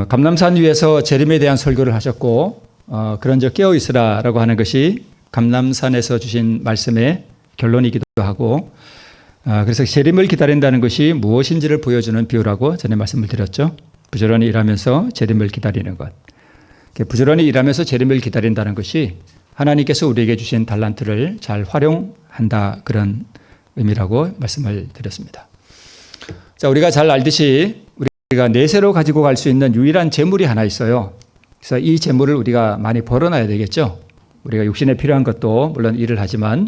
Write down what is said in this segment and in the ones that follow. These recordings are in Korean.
감람산 위에서 재림에 대한 설교를 하셨고 그런즉 깨어 있으라라고 하는 것이 감람산에서 주신 말씀의 결론이기도 하고 그래서 재림을 기다린다는 것이 무엇인지를 보여주는 비유라고 전에 말씀을 드렸죠. 부지런히 일하면서 재림을 기다리는 것. 부지런히 일하면서 재림을 기다린다는 것이 하나님께서 우리에게 주신 달란트를 잘 활용한다 그런 의미라고 말씀을 드렸습니다. 자, 우리가 잘 알듯이 우리가 내세로 가지고 갈 수 있는 유일한 재물이 하나 있어요. 그래서 이 재물을 우리가 많이 벌어놔야 되겠죠. 우리가 육신에 필요한 것도 물론 일을 하지만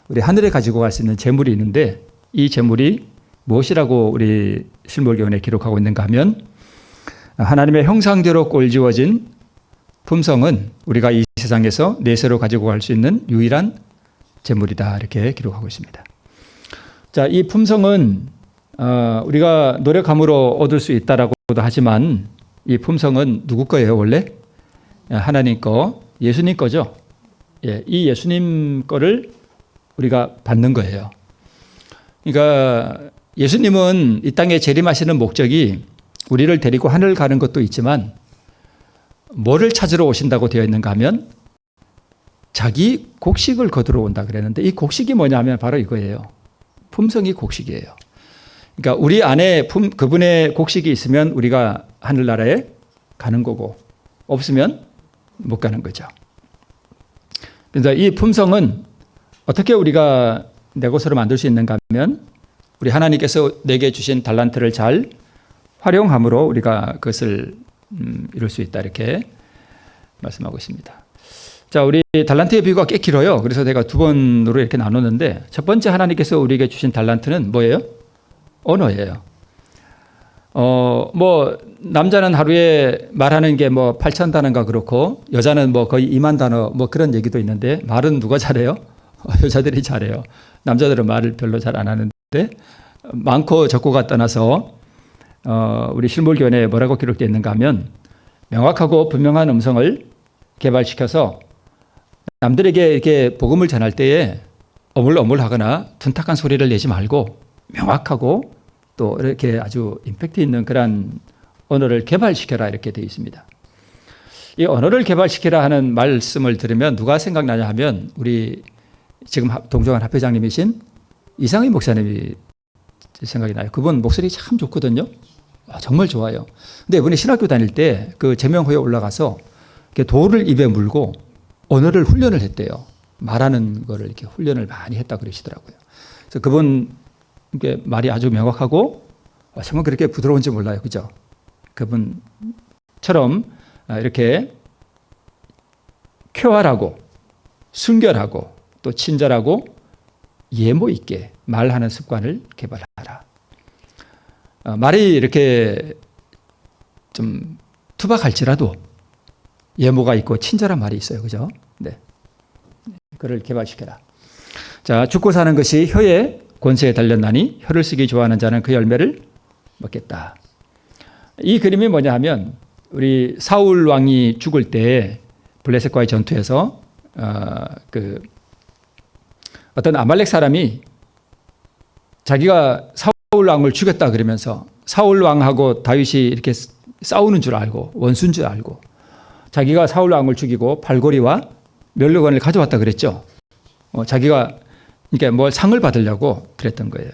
우리 하늘에 가지고 갈 수 있는 재물이 있는데 이 재물이 무엇이라고 우리 실물교훈에 기록하고 있는가 하면 하나님의 형상대로 꼴지어진 품성은 우리가 이 세상에서 내세로 가지고 갈 수 있는 유일한 재물이다 이렇게 기록하고 있습니다. 자, 이 품성은 우리가 노력함으로 얻을 수 있다라고도 하지만 이 품성은 누구 거예요 원래? 하나님 거, 예수님 거죠. 예, 이 예수님 거를 우리가 받는 거예요. 그러니까 예수님은 이 땅에 재림하시는 목적이 우리를 데리고 하늘 가는 것도 있지만 뭐를 찾으러 오신다고 되어 있는가 하면 자기 곡식을 거두러 온다 그랬는데 이 곡식이 뭐냐 하면 바로 이거예요. 품성이 곡식이에요. 그러니까 우리 안에 그분의 곡식이 있으면 우리가 하늘나라에 가는 거고 없으면 못 가는 거죠. 그래서 이 품성은 어떻게 우리가 내 것으로 만들 수 있는가 하면 우리 하나님께서 내게 주신 달란트를 잘 활용함으로 우리가 그것을 이룰 수 있다 이렇게 말씀하고 있습니다. 자, 우리 달란트의 비유가 꽤 길어요. 그래서 제가 두 번으로 이렇게 나눴는데 첫 번째 하나님께서 우리에게 주신 달란트는 뭐예요? 언어예요. 뭐 남자는 하루에 말하는 게 뭐 8,000단어인가 그렇고 여자는 뭐 거의 2만 단어 뭐 그런 얘기도 있는데 말은 누가 잘해요? 여자들이 잘해요. 남자들은 말을 별로 잘 안 하는데 많고 적고가 떠나서 우리 실물교훈에 뭐라고 기록되어 있는가 하면 명확하고 분명한 음성을 개발시켜서 남들에게 이렇게 복음을 전할 때에 어물어물하거나 둔탁한 소리를 내지 말고 명확하고 또 이렇게 아주 임팩트 있는 그런 언어를 개발시켜라 이렇게 되어 있습니다. 이 언어를 개발시키라 하는 말씀을 들으면 누가 생각나냐 하면 우리 지금 동정한 합회장님이신 이상희 목사님이 생각이 나요. 그분 목소리 참 좋거든요. 정말 좋아요. 근데 이번에 신학교 다닐 때 그 제명호에 올라가서 돌을 입에 물고 언어를 훈련을 했대요. 말하는 거를 이렇게 훈련을 많이 했다 그러시더라고요. 그래서 그분 이게 말이 아주 명확하고 정말 그렇게 부드러운지 몰라요. 그죠? 그분처럼 이렇게 쾌활하고 순결하고 또 친절하고 예모 있게 말하는 습관을 개발하라. 말이 이렇게 좀 투박할지라도 예모가 있고 친절한 말이 있어요. 그죠? 네. 그를 개발시켜라. 자, 죽고 사는 것이 혀의 권세에 달렸나니 혀를 쓰기 좋아하는 자는 그 열매를 먹겠다. 이 그림이 뭐냐 하면 우리 사울 왕이 죽을 때 블레셋과의 전투에서 어떤 아말렉 사람이 자기가 사울 왕을 죽였다 그러면서 사울 왕하고 다윗이 이렇게 싸우는 줄 알고 원수인 줄 알고 자기가 사울 왕을 죽이고 발고리와 멸류관을 가져왔다 그랬죠. 자기가 이렇게 뭘 상을 받으려고 그랬던 거예요.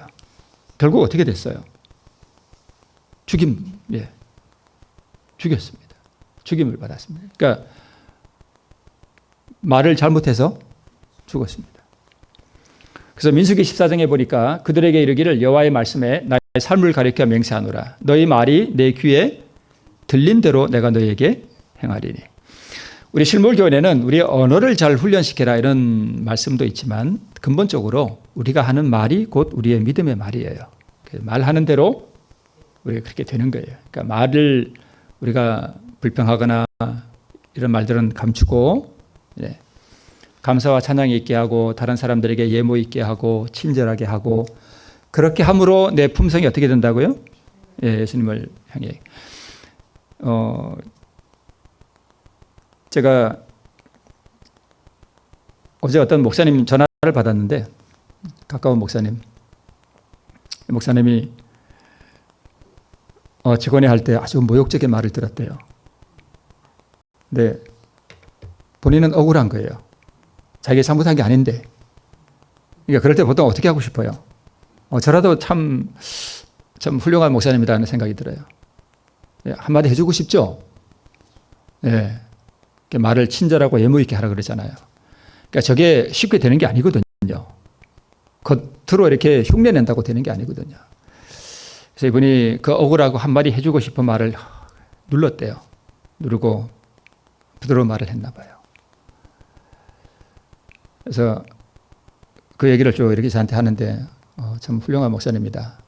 결국 어떻게 됐어요? 죽였습니다. 죽임을 받았습니다. 그러니까 말을 잘못해서 죽었습니다. 그래서 민수기 14장에 보니까 그들에게 이르기를 여호와의 말씀에 나의 삶을 가리켜 맹세하노라. 너희 말이 내 귀에 들린 대로 내가 너희에게 행하리니. 우리 실물교훈에는 우리 언어를 잘 훈련시켜라 이런 말씀도 있지만 근본적으로 우리가 하는 말이 곧 우리의 믿음의 말이에요. 말하는 대로 우리가 그렇게 되는 거예요. 그러니까 말을 우리가 불평하거나 이런 말들은 감추고 감사와 찬양이 있게 하고 다른 사람들에게 예모 있게 하고 친절하게 하고 그렇게 함으로 내 품성이 어떻게 된다고요? 예수님을 향해. 제가 어제 어떤 목사님 전화를 받았는데 가까운 목사님이 직원회 할 때 아주 모욕적인 말을 들었대요. 근데 본인은 억울한 거예요. 자기가 잘못한 게 아닌데. 그러니까 그럴 때 보통 어떻게 하고 싶어요? 저라도 참 훌륭한 목사님이라는 생각이 들어요. 예, 한마디 해주고 싶죠? 예. 말을 친절하고 예무 있게 하라 그러잖아요. 그러니까 저게 쉽게 되는 게 아니거든요. 겉으로 이렇게 흉내낸다고 되는 게 아니거든요. 그래서 이분이 그 억울하고 한마디 해주고 싶은 말을 눌렀대요. 누르고 부드러운 말을 했나 봐요. 그래서 그 얘기를 쭉 이렇게 저한테 하는데 참 훌륭한 목사님이다.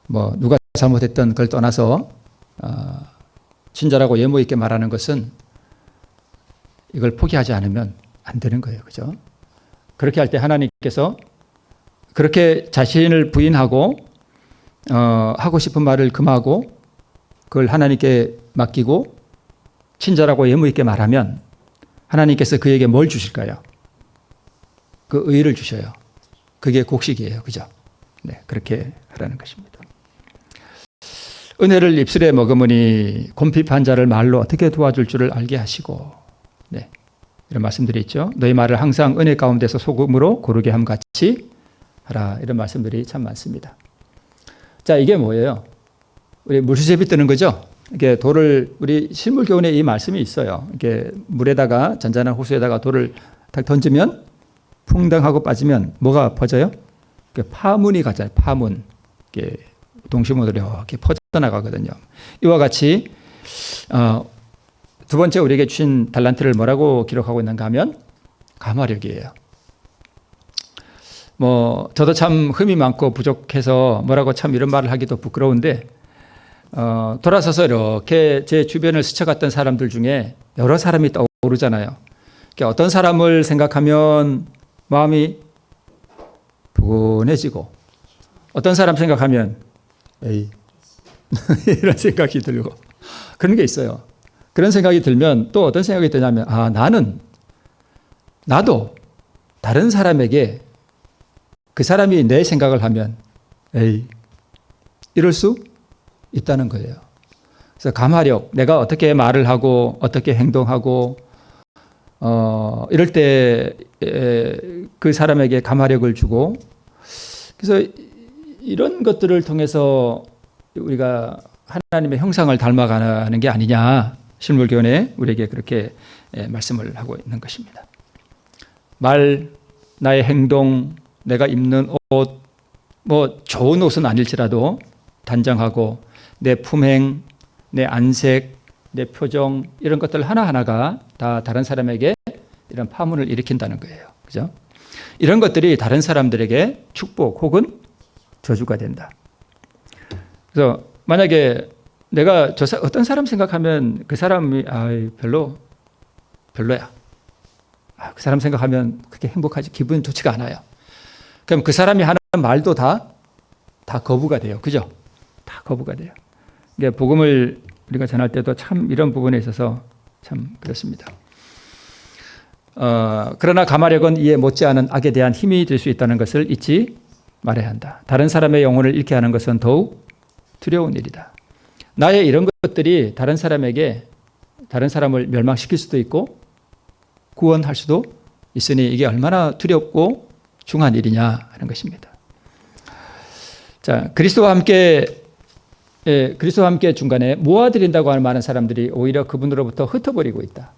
뭐 누가 잘못했던 걸 떠나서 친절하고 예무 있게 말하는 것은 이걸 포기하지 않으면 안 되는 거예요. 그죠? 그렇게 할 때 하나님께서 그렇게 자신을 부인하고 하고 싶은 말을 금하고 그걸 하나님께 맡기고 친절하고 예무 있게 말하면 하나님께서 그에게 뭘 주실까요? 그 의를 주셔요. 그게 곡식이에요. 그죠? 네, 그렇게 하라는 것입니다. 은혜를 입술에 머금으니 곰핍한 자를 말로 어떻게 도와줄 줄을 알게 하시고, 네, 이런 말씀들이 있죠. 너희 말을 항상 은혜 가운데서 소금으로 고르게 함 같이 하라. 이런 말씀들이 참 많습니다. 자, 이게 뭐예요? 우리 물수제비 뜨는 거죠? 이게 돌을, 우리 실물교훈에 이 말씀이 있어요. 이게 물에다가, 잔잔한 호수에다가 돌을 딱 던지면 풍덩하고 빠지면 뭐가 퍼져요? 파문이 가잖아요. 파문. 이게 동심으로 이렇게 퍼져나가거든요. 이와 같이 두 번째 우리에게 주신 달란트를 뭐라고 기록하고 있는가 하면 감화력이에요. 뭐 저도 참 흠이 많고 부족해서 뭐라고 참 이런 말을 하기도 부끄러운데 돌아서서 이렇게 제 주변을 스쳐갔던 사람들 중에 여러 사람이 떠오르잖아요. 어떤 사람을 생각하면 마음이 부근해지고 어떤 사람 생각하면 에이 이런 생각이 들고 그런 게 있어요. 그런 생각이 들면 또 어떤 생각이 드냐면 나도 다른 사람에게 그 사람이 내 생각을 하면 에이 이럴 수 있다는 거예요. 그래서 감화력, 내가 어떻게 말을 하고 어떻게 행동하고 이럴 때 그 사람에게 감화력을 주고 그래서 이런 것들을 통해서 우리가 하나님의 형상을 닮아가는 게 아니냐 실물교훈에 우리에게 그렇게 말씀을 하고 있는 것입니다. 말, 나의 행동, 내가 입는 옷, 뭐 좋은 옷은 아닐지라도 단정하고 내 품행, 내 안색, 내 표정 이런 것들 하나하나가 다 다른 사람에게 이런 파문을 일으킨다는 거예요. 그죠? 이런 것들이 다른 사람들에게 축복 혹은 저주가 된다. 그래서 만약에 내가 어떤 사람 생각하면 그 사람이 별로야. 그 사람 생각하면 그렇게 행복하지 기분 좋지가 않아요. 그럼 그 사람이 하는 말도 다 거부가 돼요. 그죠? 다 거부가 돼요. 이게 복음을 우리가 전할 때도 참 이런 부분에 있어서 참 그렇습니다. 그러나 감화력은 이에 못지않은 악에 대한 힘이 될 수 있다는 것을 잊지 말아야 한다. 다른 사람의 영혼을 잃게 하는 것은 더욱 두려운 일이다. 나의 이런 것들이 다른 사람을 멸망시킬 수도 있고 구원할 수도 있으니 이게 얼마나 두렵고 중한 일이냐 하는 것입니다. 자, 그리스도와 함께 중간에 모아드린다고 하는 많은 사람들이 오히려 그분으로부터 흩어버리고 있다.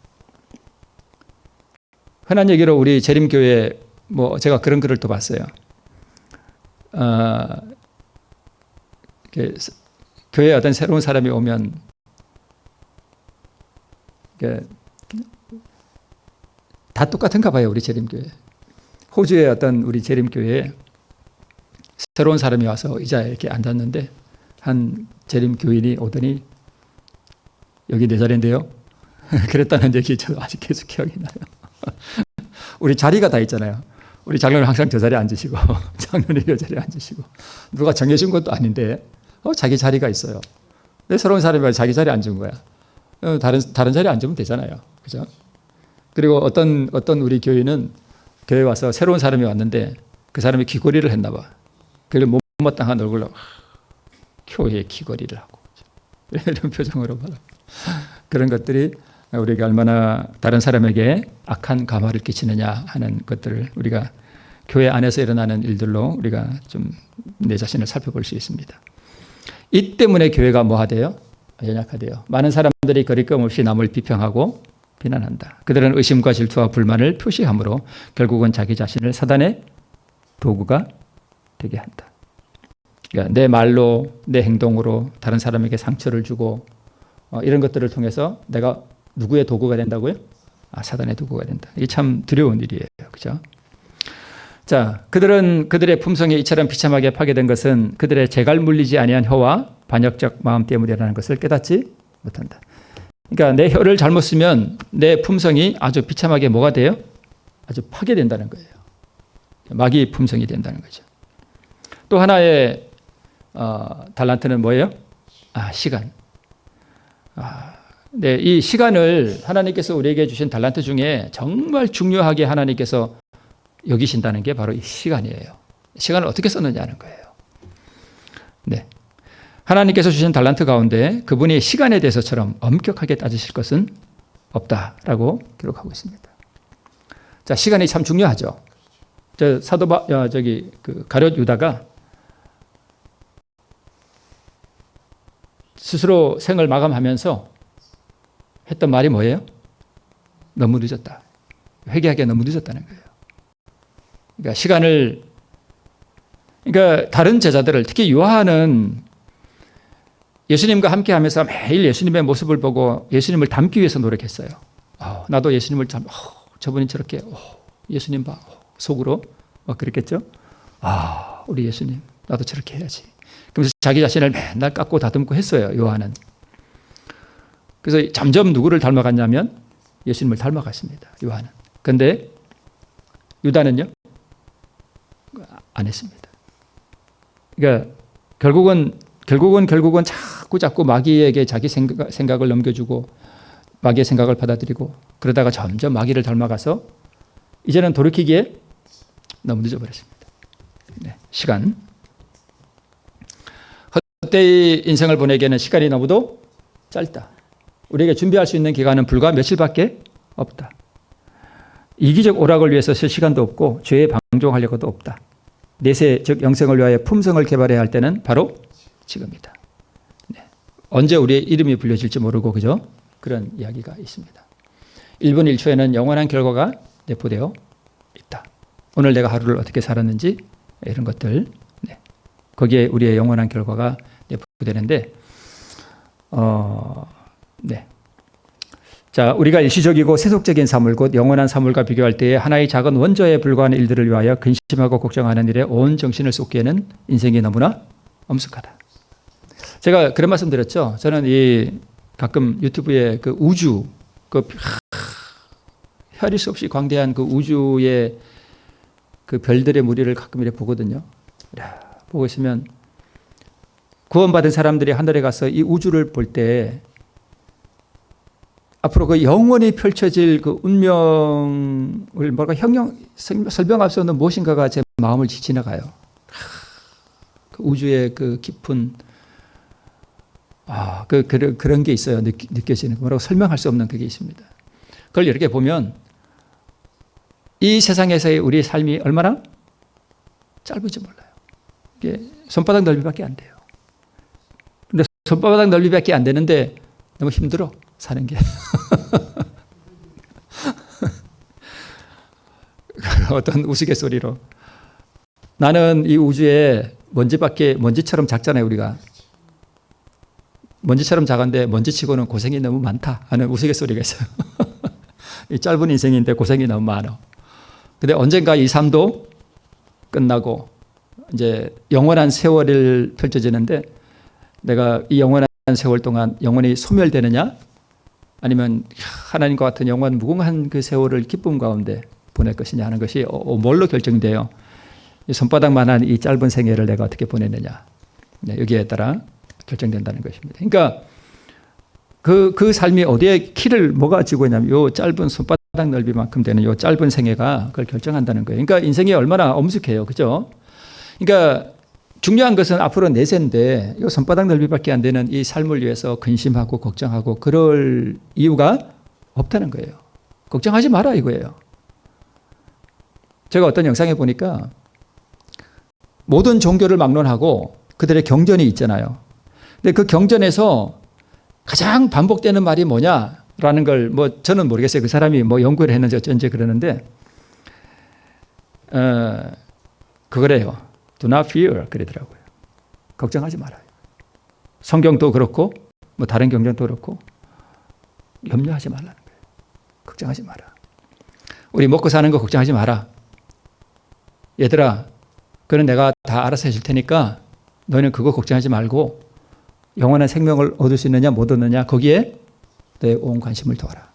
흔한 얘기로 우리 재림교회 제가 그런 글을 또 봤어요. 교회에 어떤 새로운 사람이 오면 다 똑같은가 봐요. 우리 재림교회. 호주의 어떤 우리 재림교회에 새로운 사람이 와서 의자에 이렇게 앉았는데 한 재림교인이 오더니 여기 내 자리인데요. 그랬다는 얘기 저도 아직 계속 기억이 나요. 우리 자리가 다 있잖아요. 우리 장로는 항상 저 자리에 앉으시고 장로는 이 자리에 앉으시고 누가 정해준 것도 아닌데 자기 자리가 있어요. 왜 새로운 사람이 와서 자기 자리에 앉은 거야? 다른 자리에 앉으면 되잖아요. 그죠? 그리고 어떤 우리 교인은 교회에 와서 새로운 사람이 왔는데 그 사람이 귀걸이를 했나 봐. 그걸 못마땅한 얼굴로 교회에 귀걸이를 하고 이런 표정으로 봐라. 그런 것들이 우리가 얼마나 다른 사람에게 악한 감화를 끼치느냐 하는 것들을 우리가 교회 안에서 일어나는 일들로 우리가 좀 내 자신을 살펴볼 수 있습니다. 이 때문에 교회가 뭐하대요? 연약하대요. 많은 사람들이 거리낌 없이 남을 비평하고 비난한다. 그들은 의심과 질투와 불만을 표시함으로 결국은 자기 자신을 사단의 도구가 되게 한다. 그러니까 내 말로, 내 행동으로 다른 사람에게 상처를 주고 이런 것들을 통해서 내가 누구의 도구가 된다고요? 사단의 도구가 된다. 이게 참 두려운 일이에요. 그죠? 자, 그들은 그들의 품성이 이처럼 비참하게 파괴된 것은 그들의 재갈 물리지 아니한 혀와 반역적 마음 때문이라는 것을 깨닫지 못한다. 그러니까 내 혀를 잘못 쓰면 내 품성이 아주 비참하게 뭐가 돼요? 아주 파괴된다는 거예요. 마귀 품성이 된다는 거죠. 또 하나의 달란트는 뭐예요? 시간. 네, 이 시간을 하나님께서 우리에게 주신 달란트 중에 정말 중요하게 하나님께서 여기신다는 게 바로 이 시간이에요. 시간을 어떻게 썼느냐는 거예요. 네. 하나님께서 주신 달란트 가운데 그분이 시간에 대해서처럼 엄격하게 따지실 것은 없다라고 기록하고 있습니다. 자, 시간이 참 중요하죠. 가룟 유다가 스스로 생을 마감하면서 했던 말이 뭐예요? 너무 늦었다. 회개하기가 너무 늦었다는 거예요. 그러니까 그러니까 다른 제자들을, 특히 요한은 예수님과 함께 하면서 매일 예수님의 모습을 보고 예수님을 닮기 위해서 노력했어요. 나도 예수님을 저분이 저렇게, 예수님 봐. 속으로 그랬겠죠? 우리 예수님, 나도 저렇게 해야지. 그러면서 자기 자신을 맨날 깎고 다듬고 했어요, 요한은. 그래서 점점 누구를 닮아갔냐면 예수님을 닮아갔습니다, 요한은. 그런데 유다는요? 안 했습니다. 그러니까 결국은 자꾸 마귀에게 자기 생각을 넘겨주고 마귀의 생각을 받아들이고 그러다가 점점 마귀를 닮아가서 이제는 돌이키기에 너무 늦어버렸습니다. 네, 시간. 헛되이 인생을 보내기에는 시간이 너무도 짧다. 우리에게 준비할 수 있는 기간은 불과 며칠밖에 없다. 이기적 오락을 위해서 쓸 시간도 없고 죄에 방종하려고도 없다. 내세 즉 영생을 위하여 품성을 개발해야 할 때는 바로 지금이다. 네. 언제 우리의 이름이 불려질지 모르고 그죠? 그런 이야기가 있습니다. 1분 1초에는 영원한 결과가 내포되어 있다. 오늘 내가 하루를 어떻게 살았는지 이런 것들, 네. 거기에 우리의 영원한 결과가 내포되는데 네. 자, 우리가 일시적이고 세속적인 사물 곧 영원한 사물과 비교할 때에 하나의 작은 원저에 불과한 일들을 위하여 근심하고 걱정하는 일에 온 정신을 쏟기에는 인생이 너무나 엄숙하다. 제가 그런 말씀 드렸죠. 저는 가끔 유튜브에 그 우주, 헤아릴 수 없이 광대한 그 우주의 그 별들의 무리를 가끔 이렇게 보거든요. 보고 있으면 구원받은 사람들이 하늘에 가서 이 우주를 볼 때 앞으로 그 영원히 펼쳐질 그 운명을 설명할 수 없는 무엇인가가 제 마음을 지나가요. 그 우주의 그 깊은 그런 게 있어요. 느껴지는 뭐라고 설명할 수 없는 그게 있습니다. 그걸 이렇게 보면 이 세상에서의 우리의 삶이 얼마나 짧은지 몰라요. 이게 손바닥 넓이밖에 안 돼요. 근데 손바닥 넓이밖에 안 되는데 너무 힘들어 사는 게. 어떤 우스갯소리로 나는 이 우주에 먼지처럼 작잖아요. 우리가 먼지처럼 작은데 먼지치고는 고생이 너무 많다 하는 우스갯소리가 있어요. 이 짧은 인생인데 고생이 너무 많아. 근데 언젠가 이 삶도 끝나고 이제 영원한 세월을 펼쳐지는데 내가 이 영원한 세월 동안 영원히 소멸되느냐 아니면 하나님과 같은 영원 무궁한 그 세월을 기쁨 가운데 보낼 것이냐 하는 것이 뭘로 결정돼요? 손바닥만한 이 짧은 생애를 내가 어떻게 보내느냐. 여기에 따라 결정된다는 것입니다. 그러니까 그 삶이 어디에 키를 뭐가 지고 있냐면 요 짧은 손바닥 넓이만큼 되는 요 짧은 생애가 그걸 결정한다는 거예요. 그러니까 인생이 얼마나 엄숙해요. 그죠? 그러니까 중요한 것은 앞으로 내세인데 이 손바닥 넓이밖에 안 되는 이 삶을 위해서 근심하고 걱정하고 그럴 이유가 없다는 거예요. 걱정하지 마라 이거예요. 제가 어떤 영상에 보니까 모든 종교를 막론하고 그들의 경전이 있잖아요. 근데 그 경전에서 가장 반복되는 말이 뭐냐라는 걸 뭐 저는 모르겠어요. 그 사람이 뭐 연구를 했는지 어쩐지 그러는데 그거래요. Do not fear 그러더라고요. 걱정하지 말아요. 성경도 그렇고 뭐 다른 경전도 그렇고 염려하지 말라는 거예요. 걱정하지 마라. 우리 먹고 사는 거 걱정하지 마라. 얘들아, 그건 내가 다 알아서 해줄 테니까 너희는 그거 걱정하지 말고 영원한 생명을 얻을 수 있느냐 못 얻느냐 거기에 너의 온 관심을 두어라.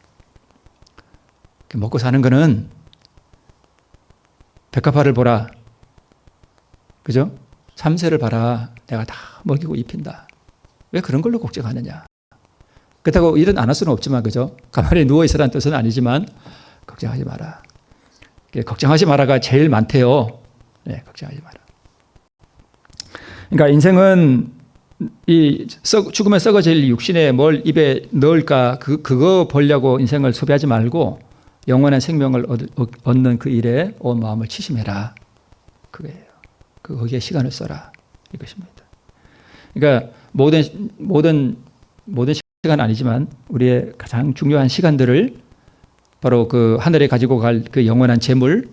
먹고 사는 거는 백합화를 보라. 그죠? 삼세를 봐라. 내가 다 먹이고 입힌다. 왜 그런 걸로 걱정하느냐. 그렇다고 일은 안 할 수는 없지만 그죠? 가만히 누워있으라는 뜻은 아니지만 걱정하지 마라. 걱정하지 마라가 제일 많대요. 네, 걱정하지 마라. 그러니까 인생은 이 죽으면 썩어질 육신에 뭘 입에 넣을까 그거 보려고 인생을 소비하지 말고 영원한 생명을 얻는 그 일에 온 마음을 치심해라. 그거예요. 거기에 시간을 써라. 이것입니다. 그러니까 모든 시간 아니지만 우리의 가장 중요한 시간들을 바로 그 하늘에 가지고 갈 그 영원한 재물,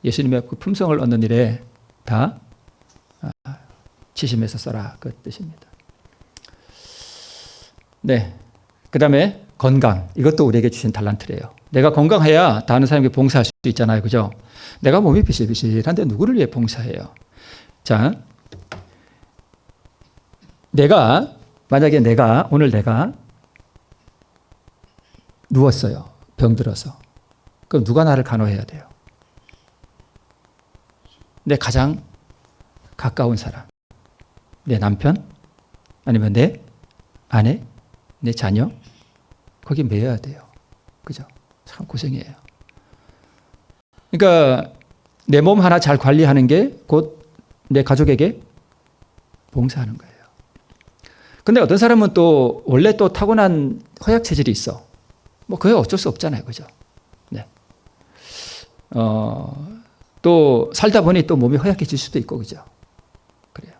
예수님의 그 품성을 얻는 일에 다 치심해서 써라. 그 뜻입니다. 네. 그 다음에 건강. 이것도 우리에게 주신 달란트래요. 내가 건강해야 다른 사람에게 봉사할 수 있잖아요. 그죠? 내가 몸이 비실비실한데 누구를 위해 봉사해요? 자, 만약에 오늘 내가 누웠어요. 병들어서. 그럼 누가 나를 간호해야 돼요? 내 가장 가까운 사람. 내 남편? 아니면 내 아내? 내 자녀? 거기 매여야 돼요. 그죠? 참 고생이에요. 그러니까 내 몸 하나 잘 관리하는 게 곧 내 가족에게 봉사하는 거예요. 근데 어떤 사람은 또 원래 또 타고난 허약 체질이 있어. 뭐 그게 어쩔 수 없잖아요. 그죠? 네. 또 살다 보니 또 몸이 허약해질 수도 있고 그죠? 그래요.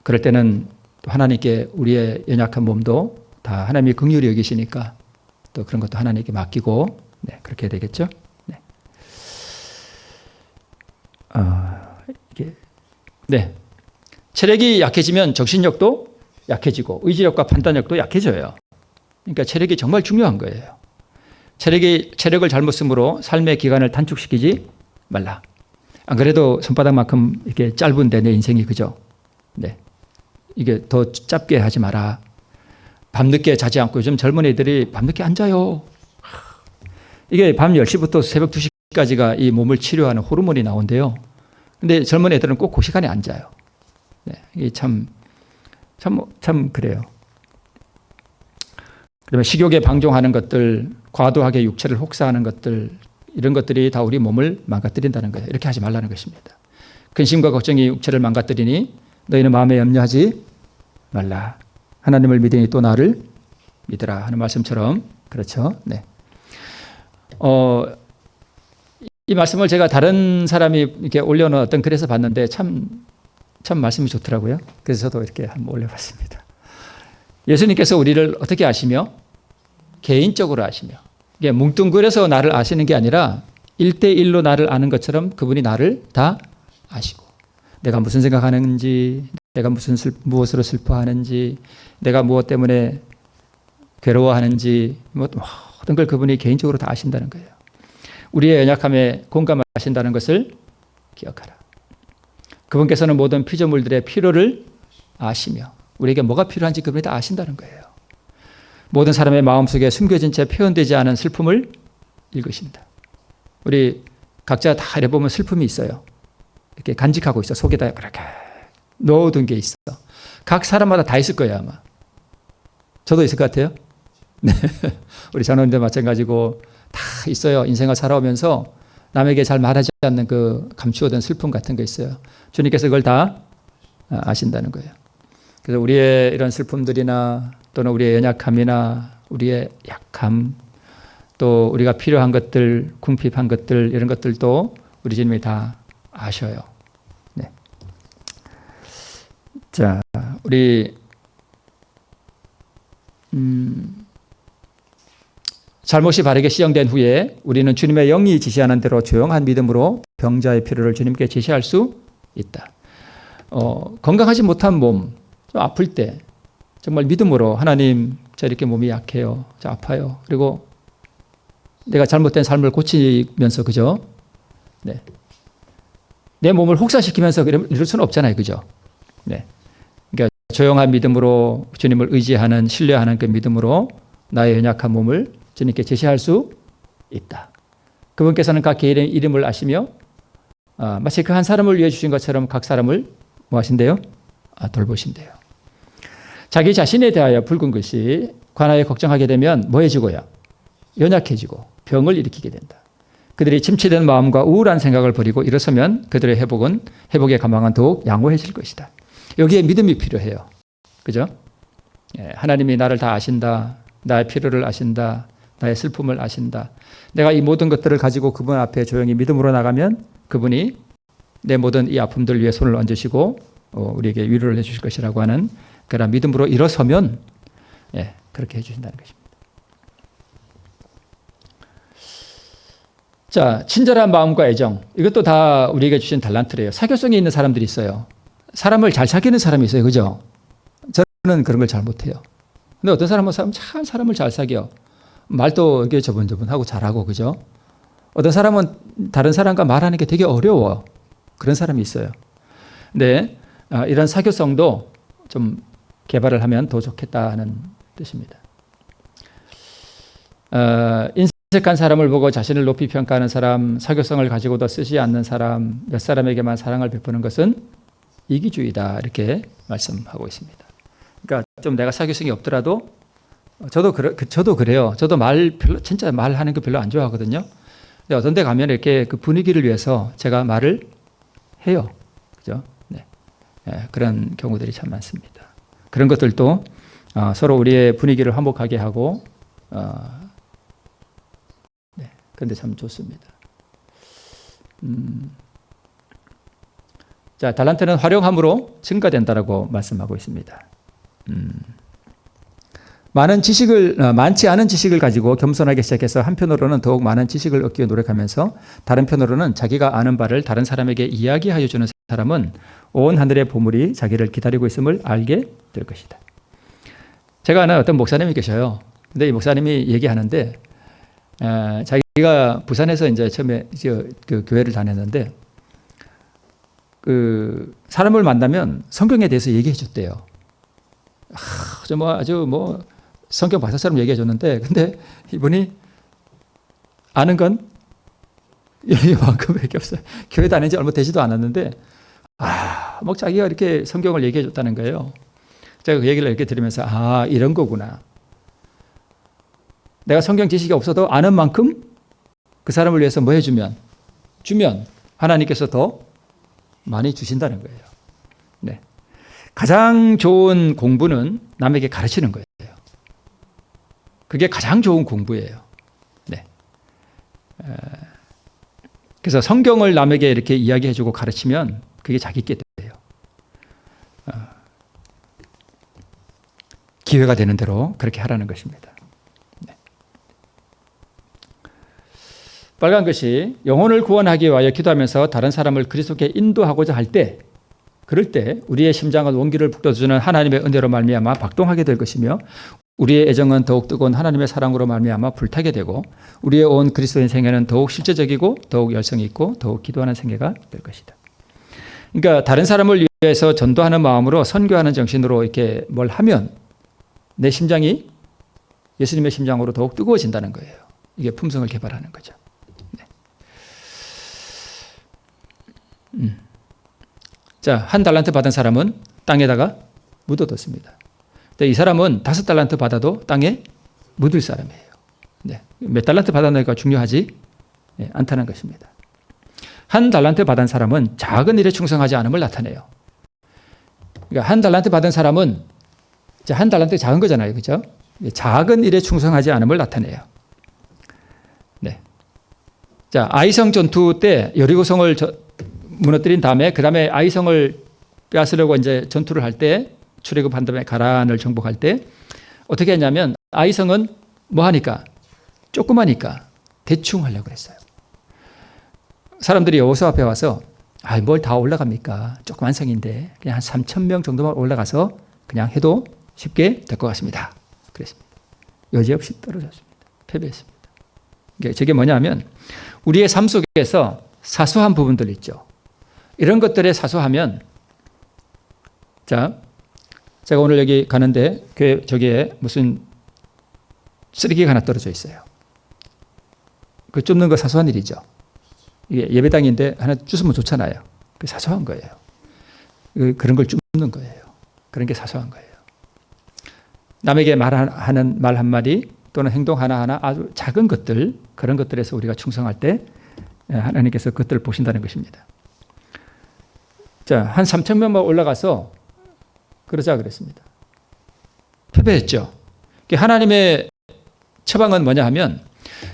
그럴 때는 또 하나님께 우리의 연약한 몸도 다 하나님이 긍휼히 여기시니까 또 그런 것도 하나님께 맡기고 네, 그렇게 해야 되겠죠? 네. 네. 체력이 약해지면 정신력도 약해지고 의지력과 판단력도 약해져요. 그러니까 체력이 정말 중요한 거예요. 체력을 잘못 쓰므로 삶의 기간을 단축시키지 말라. 안 그래도 손바닥만큼 이렇게 짧은데 내 인생이 그죠? 네. 이게 더 짧게 하지 마라. 밤늦게 자지 않고 요즘 젊은 애들이 밤늦게 안 자요. 이게 밤 10시부터 새벽 2시까지가 이 몸을 치료하는 호르몬이 나온대요. 근데 젊은 애들은 꼭 그 시간에 안 자요. 네, 이게 참 그래요. 그러면 식욕에 방종하는 것들, 과도하게 육체를 혹사하는 것들, 이런 것들이 다 우리 몸을 망가뜨린다는 거예요. 이렇게 하지 말라는 것입니다. 근심과 걱정이 육체를 망가뜨리니 너희는 마음에 염려하지 말라. 하나님을 믿으니 또 나를 믿으라 하는 말씀처럼 그렇죠. 네. 이 말씀을 제가 다른 사람이 이렇게 올려놓은 어떤 글에서 봤는데 참 말씀이 좋더라고요. 그래서 저도 이렇게 한번 올려봤습니다. 예수님께서 우리를 어떻게 아시며 개인적으로 아시며 이게 뭉뚱그려서 나를 아시는 게 아니라 1대1로 나를 아는 것처럼 그분이 나를 다 아시고 내가 무슨 생각하는지 내가 무엇으로 슬퍼하는지 내가 무엇 때문에 괴로워하는지 모든 걸 그분이 개인적으로 다 아신다는 거예요. 우리의 연약함에 공감하신다는 것을 기억하라. 그분께서는 모든 피조물들의 필요를 아시며 우리에게 뭐가 필요한지 그분이 다 아신다는 거예요. 모든 사람의 마음속에 숨겨진 채 표현되지 않은 슬픔을 읽으신다. 우리 각자 다 해보면 슬픔이 있어요. 이렇게 간직하고 있어. 속에다 그렇게 넣어둔 게 있어. 각 사람마다 다 있을 거예요 아마. 저도 있을 것 같아요. 네. 우리 장로님들 마찬가지고 다 있어요. 인생을 살아오면서 남에게 잘 말하지 않는 그 감추어둔 슬픔 같은 거 있어요. 주님께서 그걸 다 아신다는 거예요. 그래서 우리의 이런 슬픔들이나 또는 우리의 연약함이나 우리의 약함 또 우리가 필요한 것들, 궁핍한 것들 이런 것들도 우리 주님이 다 아셔요. 네. 자, 우리 잘못이 바르게 시정된 후에 우리는 주님의 영이 지시하는 대로 조용한 믿음으로 병자의 필요를 주님께 제시할 수 있다. 건강하지 못한 몸, 좀 아플 때 정말 믿음으로 하나님 저 이렇게 몸이 약해요. 저 아파요. 그리고 내가 잘못된 삶을 고치면서 그죠? 네. 내 몸을 혹사시키면서 이럴 수는 없잖아요. 그죠? 네. 그러니까 조용한 믿음으로 주님을 의지하는 신뢰하는 그 믿음으로 나의 연약한 몸을 주님께 제시할 수 있다. 그분께서는 각 개인의 이름을 아시며 마치 그 한 사람을 위해 주신 것처럼 각 사람을 뭐 하신대요? 돌보신대요. 자기 자신에 대하여 붉은 것이 관하여 걱정하게 되면 뭐해지고요? 연약해지고 병을 일으키게 된다. 그들이 침체된 마음과 우울한 생각을 버리고 일어서면 그들의 회복의 가망은 더욱 양호해질 것이다. 여기에 믿음이 필요해요. 그죠? 하나님이 나를 다 아신다. 나의 필요를 아신다. 나의 슬픔을 아신다. 내가 이 모든 것들을 가지고 그분 앞에 조용히 믿음으로 나가면 그분이 내 모든 이 아픔들 위에 손을 얹으시고 우리에게 위로를 해주실 것이라고 하는 그런 믿음으로 일어서면 그렇게 해주신다는 것입니다. 자, 친절한 마음과 애정 이것도 다 우리에게 주신 달란트래요. 사교성이 있는 사람들이 있어요. 사람을 잘 사귀는 사람이 있어요. 그죠? 저는 그런 걸 잘 못해요. 근데 어떤 사람은 참 사람을 잘 사귀어. 말도 이게 저분저분하고 잘하고 그죠? 어떤 사람은 다른 사람과 말하는 게 되게 어려워. 그런 사람이 있어요. 근데 이런 사교성도 좀 개발을 하면 더 좋겠다는 뜻입니다. 인색한 사람을 보고 자신을 높이 평가하는 사람, 사교성을 가지고도 쓰지 않는 사람, 몇 사람에게만 사랑을 베푸는 것은 이기주의다 이렇게 말씀하고 있습니다. 그러니까 좀 내가 사교성이 없더라도 저도 그래요. 저도 진짜 말하는 거 별로 안 좋아하거든요. 근데 어떤 데 가면 이렇게 그 분위기를 위해서 제가 말을 해요. 그죠? 네. 그런 경우들이 참 많습니다. 그런 것들도 서로 우리의 분위기를 화목하게 하고, 그런데 참 좋습니다. 자, 달란트는 활용함으로 증가된다라고 말씀하고 있습니다. 많지 않은 지식을 가지고 겸손하게 시작해서 한편으로는 더욱 많은 지식을 얻기 위해 노력하면서 다른 편으로는 자기가 아는 바를 다른 사람에게 이야기하여 주는 사람은 온 하늘의 보물이 자기를 기다리고 있음을 알게 될 것이다. 제가 아는 어떤 목사님이 계셔요. 근데 이 목사님이 얘기하는데 자기가 부산에서 이제 처음에 그 교회를 다녔는데 그 사람을 만나면 성경에 대해서 얘기해 줬대요. 아주 성경 박사처럼 얘기해 줬는데, 근데 이분이 아는 건 이만큼밖에 없어요. 교회 다닌 지 얼마 되지도 않았는데, 자기가 이렇게 성경을 얘기해 줬다는 거예요. 제가 그 얘기를 이렇게 들으면서, 이런 거구나. 내가 성경 지식이 없어도 아는 만큼 그 사람을 위해서 뭐 해주면, 하나님께서 더 많이 주신다는 거예요. 네. 가장 좋은 공부는 남에게 가르치는 거예요. 그게 가장 좋은 공부예요. 네. 그래서 성경을 남에게 이렇게 이야기해주고 가르치면 그게 자기께 돼요. 기회가 되는 대로 그렇게 하라는 것입니다. 네. 빨간 것이 영혼을 구원하기 위하여 기도하면서 다른 사람을 그리스도께 인도하고자 할 때, 그럴 때 우리의 심장은 원기를 북돋워주는 하나님의 은혜로 말미암아 박동하게 될 것이며 우리의 애정은 더욱 뜨거운 하나님의 사랑으로 말미암아 불타게 되고 우리의 온 그리스도인 생애는 더욱 실제적이고 더욱 열성이 있고 더욱 기도하는 생애가 될 것이다. 그러니까 다른 사람을 위해서 전도하는 마음으로 선교하는 정신으로 이렇게 뭘 하면 내 심장이 예수님의 심장으로 더욱 뜨거워진다는 거예요. 이게 품성을 개발하는 거죠. 네. 자, 1 달란트 받은 사람은 땅에다가 묻어뒀습니다. 이 사람은 5 달란트 받아도 땅에 묻을 사람이에요. 네. 몇 달란트 받았느냐가 중요하지 않다는 것입니다. 한 달란트 받은 사람은 작은 일에 충성하지 않음을 나타내요. 그러니까 한 달란트 받은 사람은 한 달란트 작은 거잖아요. 그죠? 작은 일에 충성하지 않음을 나타내요. 네. 자, 아이성 전투 때 여리고성을 무너뜨린 다음에 그 다음에 아이성을 빼앗으려고 이제 전투를 할 때 출애굽한 다음에 가라안을 정복할 때 어떻게 했냐면 아이성은 뭐 하니까 조그마니까 대충 하려고 했어요. 사람들이 여호수아 앞에 와서 뭘 다 올라갑니까? 조그만 성인데 그냥 한 3,000명 정도만 올라가서 그냥 해도 쉽게 될 것 같습니다. 그랬습니다. 여지없이 떨어졌습니다. 패배했습니다. 저게 뭐냐면 우리의 삶 속에서 사소한 부분들 있죠. 이런 것들에 사소하면 자, 제가 오늘 여기 가는데 저기에 무슨 쓰레기가 하나 떨어져 있어요. 그 줍는 거 사소한 일이죠. 이게 예배당인데 하나 주스면 좋잖아요. 그 사소한 거예요. 그런 걸 줍는 거예요. 그런 게 사소한 거예요. 남에게 말하는 말 한마디 또는 행동 하나하나 아주 작은 것들, 그런 것들에서 우리가 충성할 때 하나님께서 그것들을 보신다는 것입니다. 자, 한 3,000명만 올라가서 그러자 그랬습니다. 패배했죠. 하나님의 처방은 뭐냐 하면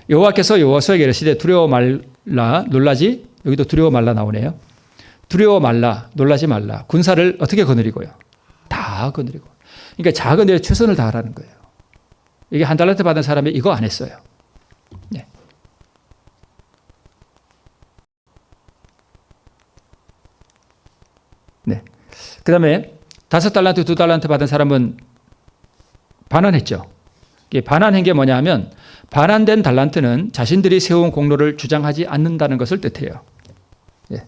여호와께서 여호수아에게 이르시되 두려워 말라 놀라지, 여기도 두려워 말라 나오네요. 두려워 말라 놀라지 말라. 군사를 어떻게 거느리고요? 다 거느리고. 그러니까 작은 일에 최선을 다하라는 거예요. 이게 한 달란트 받은 사람이 이거 안 했어요. 네. 네. 그 다음에 5달란트, 2달란트 받은 사람은 반환했죠. 반환한 게 뭐냐 하면 반환된 달란트는 자신들이 세운 공로를 주장하지 않는다는 것을 뜻해요. 예.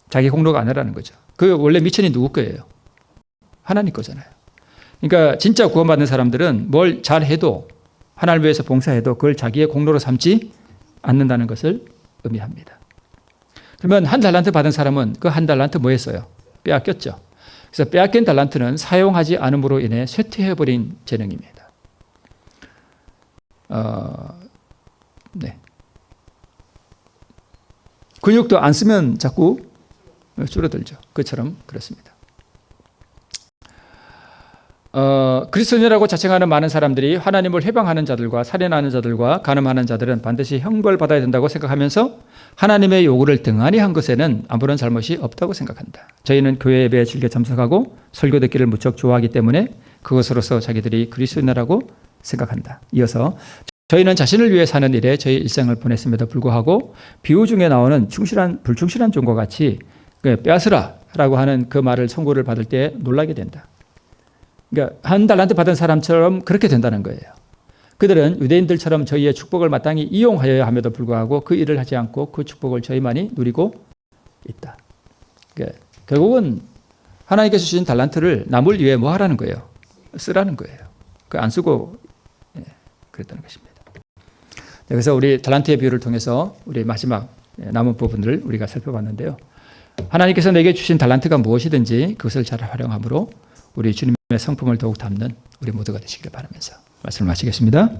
자기 공로가 아니라는 거죠. 그 원래 미천이 누구 거예요? 하나님 거잖아요. 그러니까 진짜 구원받는 사람들은 뭘 잘해도 하나님을 위해서 봉사해도 그걸 자기의 공로로 삼지 않는다는 것을 의미합니다. 그러면 한 달란트 받은 사람은 그 한 달란트 뭐 했어요? 빼앗겼죠. 그래서 빼앗긴 달란트는 사용하지 않음으로 인해 쇠퇴해버린 재능입니다. 네. 근육도 안 쓰면 자꾸 줄어들죠. 그처럼 그렇습니다. 그리스도인이라고 자칭하는 많은 사람들이 하나님을 회방하는 자들과 살인하는 자들과 간음하는 자들은 반드시 형벌받아야 된다고 생각하면서 하나님의 요구를 등한히 한 것에는 아무런 잘못이 없다고 생각한다. 저희는 교회 예배에 즐겨 참석하고 설교 듣기를 무척 좋아하기 때문에 그것으로서 자기들이 그리스도인이라고 생각한다. 이어서 저희는 자신을 위해 사는 일에 저희 일생을 보냈음에도 불구하고 비유 중에 나오는 불충실한 종과 같이 빼앗으라 라고 하는 그 말을 선고를 받을 때 놀라게 된다. 그러니까 한 달란트 받은 사람처럼 그렇게 된다는 거예요. 그들은 유대인들처럼 저희의 축복을 마땅히 이용하여야 함에도 불구하고 그 일을 하지 않고 그 축복을 저희만이 누리고 있다. 그러니까 결국은 하나님께서 주신 달란트를 남을 위해 뭐 하라는 거예요? 쓰라는 거예요. 그 안 쓰고 그랬다는 것입니다. 그래서 우리 달란트의 비유를 통해서 우리 마지막 남은 부분을 우리가 살펴봤는데요. 하나님께서 내게 주신 달란트가 무엇이든지 그것을 잘 활용함으로 우리 주님의 성품을 더욱 담는 우리 모두가 되시길 바라면서 말씀을 마치겠습니다.